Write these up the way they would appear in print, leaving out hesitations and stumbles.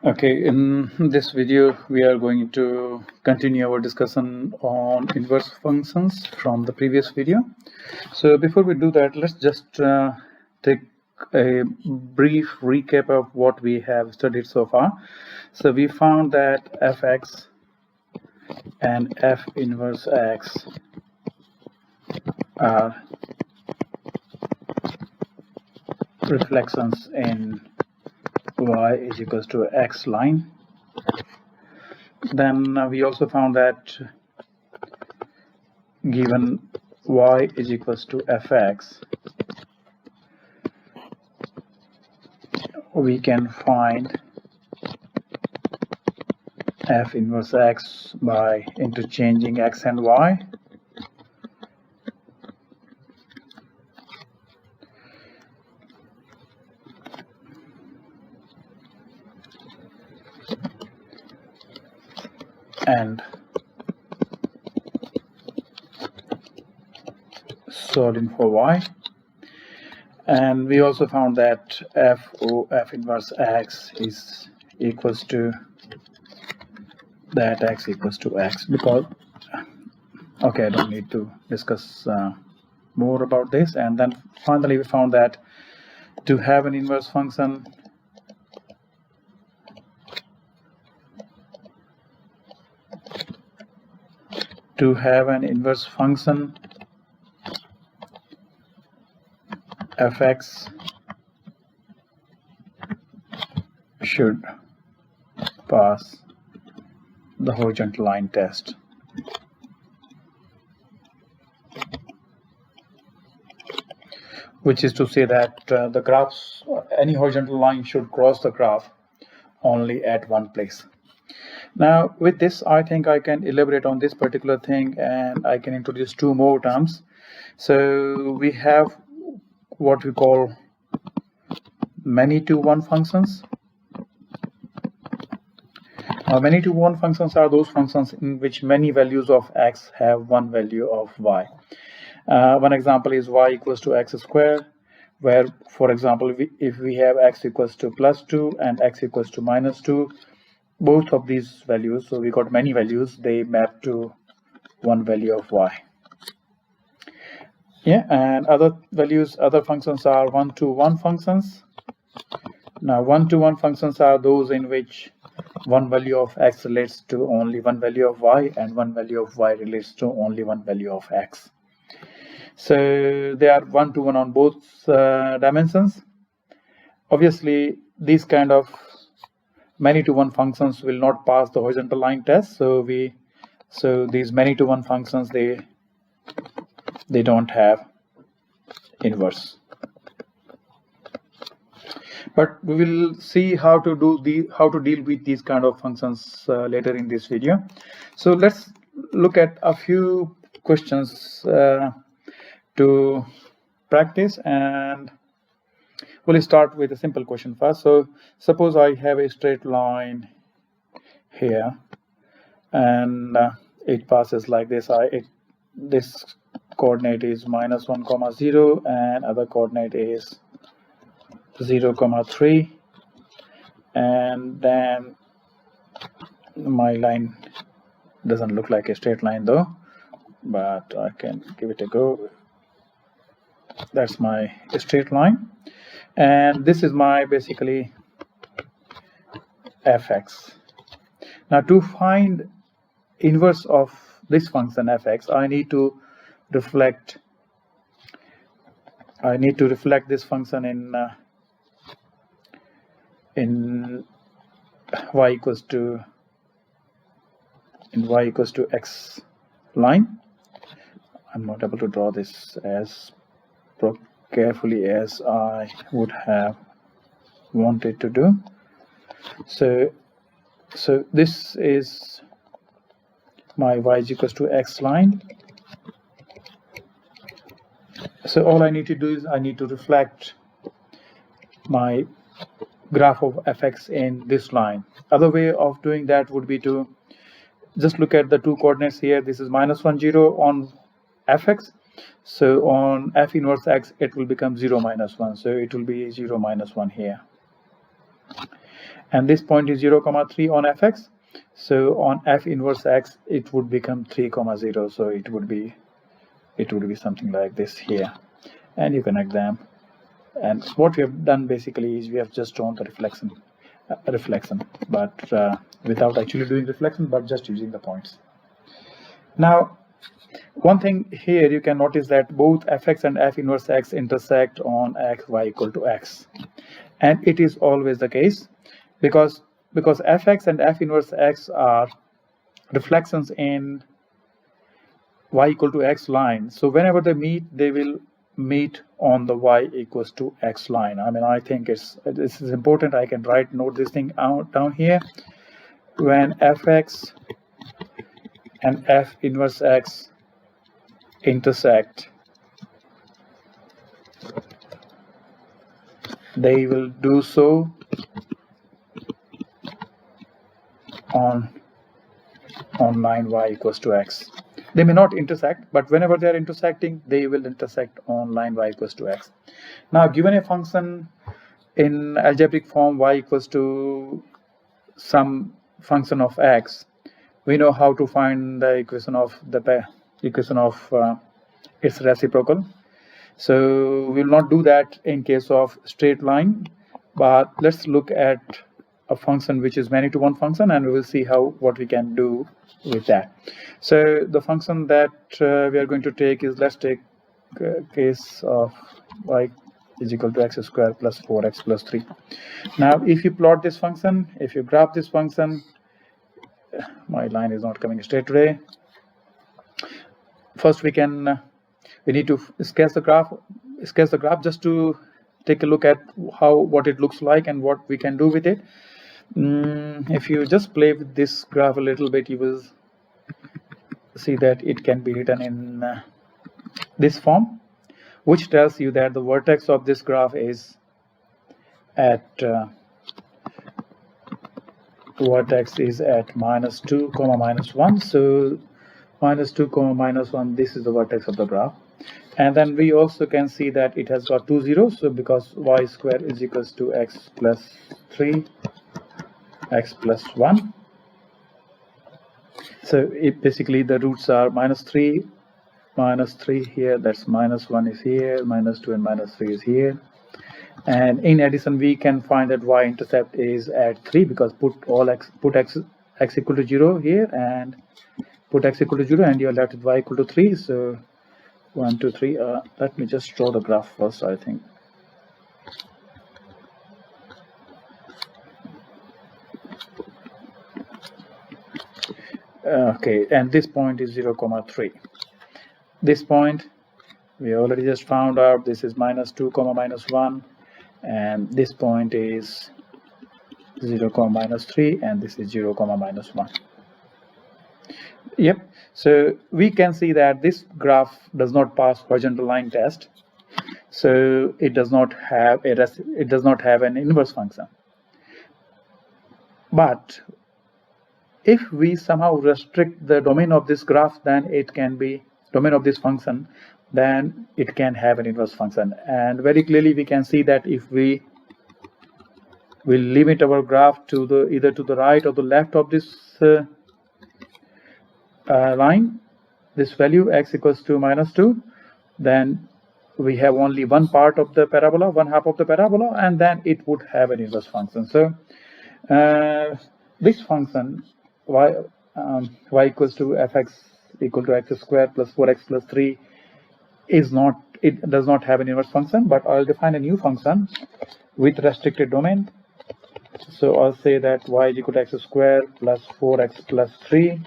Okay, in this video we are going to continue our discussion on inverse functions from the previous video. So before we do that, let's just take a brief recap of what we have studied so far. So we found that fx and f inverse x are reflections in y is equals to x line. Then we also found that given y is equals to fx, we can find f inverse x by interchanging x and y. And solving for y. And we also found that f inverse x is equals to that x equals to x, because okay, I don't need to discuss more about this. And then finally we found that to have an inverse function, fx should pass the horizontal line test. Which is to say that the graphs, any horizontal line should cross the graph only at one place. Now with this, I think I can elaborate on this particular thing, and I can introduce two more terms. So we have what we call many-to-one functions. Many-to-one functions are those functions in which many values of x have one value of y. One example is y equals to x squared, where, for example, if we have x equals to plus 2 and x equals to minus 2, both of these values, so we got many values, they map to one value of y. Yeah, and other functions are one-to-one functions. Now, one-to-one functions are those in which one value of x relates to only one value of y, and one value of y relates to only one value of x. So they are one-to-one on both dimensions. Obviously, these kind of many-to-one functions will not pass the horizontal line test. So these many-to-one functions, they don't have inverse. But we will see how to deal with these kind of functions later in this video. So let's look at a few questions to practice, and we'll start with a simple question first. So suppose I have a straight line here, and it passes like this. This coordinate is -1, 0, and other coordinate is 0, 3, and then my line doesn't look like a straight line though, but I can give it a go. That's my straight line, and this is my basically fx. Now to find inverse of this function fx, I need to reflect this function in y equals to x line. I'm not able to draw this as carefully as I would have wanted to do. So this is my y is equals to x line. So all I need to do is I need to reflect my graph of fx in this line. Other way of doing that would be to just look at the two coordinates here. This is -1, 0 on fx. So on f inverse x, it will become 0, -1. So it will be 0, -1 here. and this point is 0, 3 on fx. So on f inverse x it would become 3, 0. So it would be something like this here, and you connect them. And what we have done basically is we have just drawn the reflection, but without actually doing reflection, but just using the points. Now, one thing here you can notice that both fx and f inverse x intersect on x y equal to x, and it is always the case because fx and f inverse x are reflections in y equal to x line. So whenever they meet, they will meet on the y equals to x line. I mean, I think this is important. I can note this thing out down here. When fx and f inverse x intersect, they will do so on line y equals to x. They may not intersect, but whenever they are intersecting, they will intersect on line y equals to x. Now, given a function in algebraic form y equals to some function of x, we know how to find the equation of its reciprocal. So we will not do that in case of straight line, but let's look at a function which is many to one function, and we will see what we can do with that. So the function that we are going to take is, let's take case of y is equal to x squared plus 4x plus 3. Now, if you plot this function, if you graph this function, my line is not coming straight today. First, we need to sketch the graph just to take a look at what it looks like and what we can do with it. If you just play with this graph a little bit, you will see that it can be written in this form, which tells you that the vertex of this graph is at minus 2, minus 1. So minus 2, minus 1, this is the vertex of the graph. And then we also can see that it has got 2 zeros. So because y squared is equals to x plus 3, x plus 1. So basically the roots are minus 3 here, that's minus 1 is here, minus 2 and minus 3 is here. And in addition, we can find that y-intercept is at 3 because put x equal to 0 here and put x equal to 0, and you're left with y equal to 3. So 1, 2, 3. Let me just draw the graph first, I think. Okay, and this point is 0, 3. This point we already just found out, this is minus 2, minus 1, and this point is 0, minus 3, and this is 0, minus 1. Yep. So we can see that this graph does not pass horizontal line test. So it does not have an inverse function. But if we somehow restrict the domain of this graph, then it can be domain of this function, then it can have an inverse function. And very clearly we can see that if we will limit our graph to either to the right or the left of this line, this value x equals to minus 2, then we have only one part of the parabola, one half of the parabola, and then it would have an inverse function. So this function y equals to fx equal to x squared plus 4x plus 3 does not have an inverse function, but I'll define a new function with restricted domain. So I'll say that y is equal to x squared plus 4x plus 3,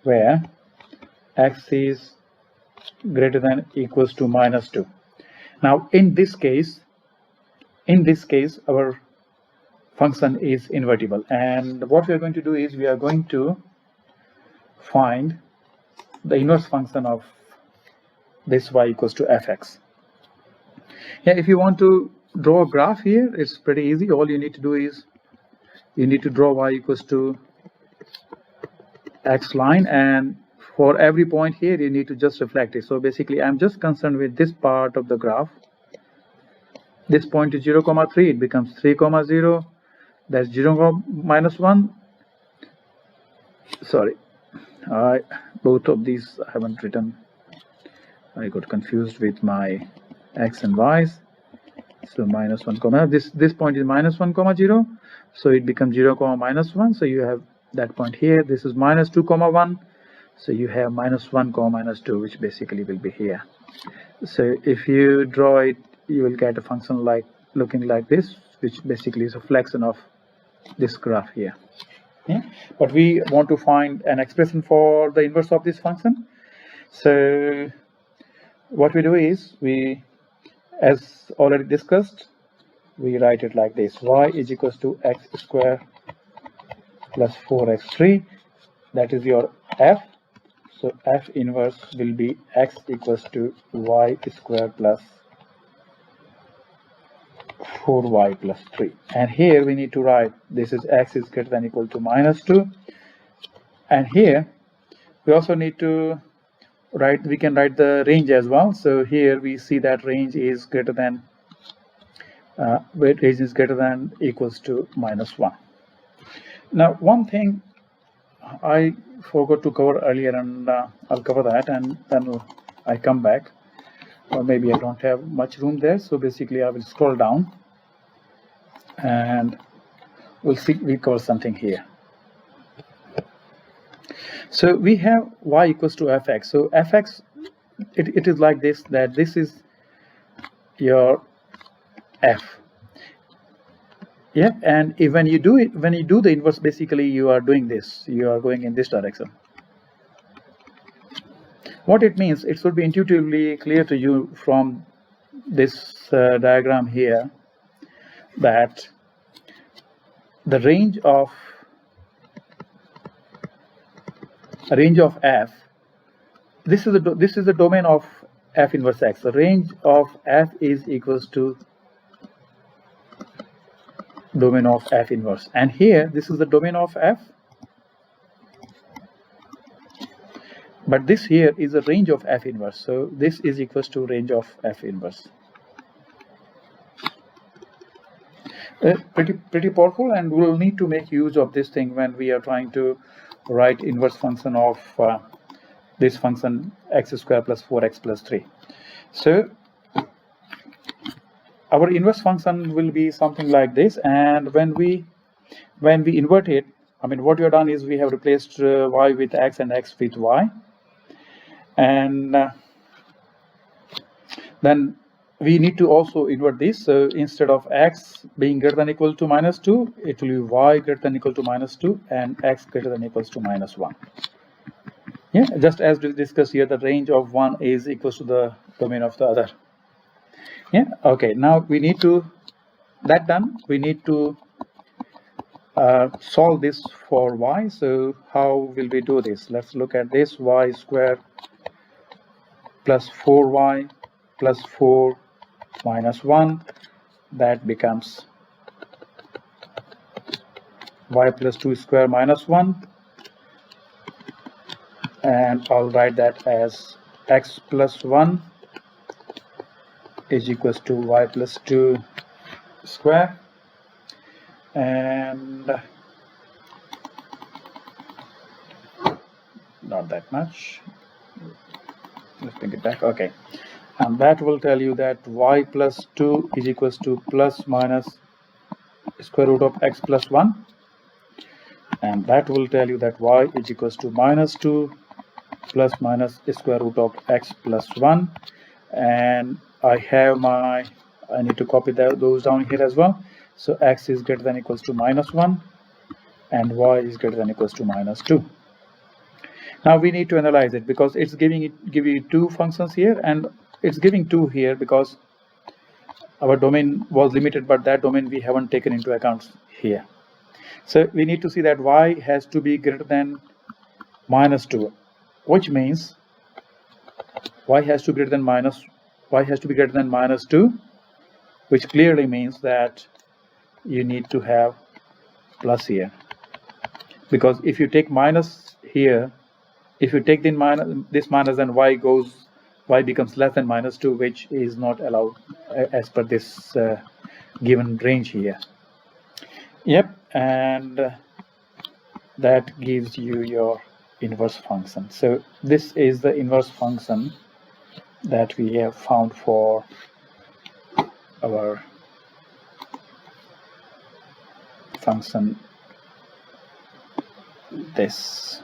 where x is greater than equals to minus 2. Now in this case our function is invertible, and what we are going to do is we are going to find the inverse function of this y equals to fx. Yeah, if you want to draw a graph here, it's pretty easy. All you need to do is you need to draw y equals to x line, and for every point here you need to just reflect it. So basically I'm just concerned with this part of the graph. This point is 0, 3, it becomes 3, 0. That's 0 comma minus 1. Sorry, both of these I haven't written. I got confused with my x and y's. So minus 1 comma, this point is minus 1 comma 0, so it becomes 0 comma minus 1. So you have that point here. This is minus 2 comma 1, so you have minus 1 comma minus 2, which basically will be here. So if you draw it, you will get a function like looking like this, which basically is a reflection of this graph here. Yeah, but we want to find an expression for the inverse of this function. So what we do is, we, as already discussed, we write it like this: y is equals to x square plus 4x3. That is your f. So f inverse will be x equals to y square plus 4y plus 3. And here we need to write, this is x is greater than or equal to minus 2. And here we also need to write, we can write the range as well. So here we see that range is greater than range is greater than equals to minus 1. Now one thing I forgot to cover earlier, and I'll cover that, and then I come back, or maybe I don't have much room there. So basically I will scroll down and we'll see, we cover something here. So we have y equals to fx. So fx, it is like this, that this is your f. Yeah, and when you do it, when you do the inverse, basically you are doing this, you are going in this direction. What it means, it should be intuitively clear to you from this diagram here, that the range of f, this is the domain of f inverse x. The range of f is equals to domain of f inverse, and here this is the domain of f, but this here is the range of f inverse. So this is equals to range of f inverse. Pretty powerful, and we'll need to make use of this thing when we are trying to write inverse function of this function x square plus 4x plus 3. So our inverse function will be something like this, and when we invert it, I mean, what we have done is we have replaced y with x and x with y, and then we need to also invert this. So instead of x being greater than or equal to minus 2, it will be y greater than or equal to minus 2 and x greater than or equals to minus 1. Yeah, just as we discussed here, the range of one is equals to the domain of the other. Yeah, okay, now we need to, that done, we need to solve this for y. So how will we do this? Let's look at this: y square plus 4y plus 4 minus 1, that becomes y plus 2 square minus 1, and I'll write that as x plus 1 is equals to y plus 2 square, and not that much, let's bring it back. Okay, and that will tell you that y plus 2 is equals to plus minus square root of x plus 1, and that will tell you that y is equals to minus 2 plus minus square root of x plus 1, and I need to copy those down here as well. So x is greater than or equals to minus 1 and y is greater than or equals to minus 2. Now we need to analyze it, because it's give you two functions here, and it's giving 2 here because our domain was limited, but that domain we haven't taken into account here. So we need to see that y has to be greater than minus 2, which means y has to be greater than minus 2, which clearly means that you need to have plus here, because if you take minus here, if you take this minus, then y becomes less than minus 2, which is not allowed as per this given range here. Yep, and that gives you your inverse function. So this is the inverse function that we have found for our function this.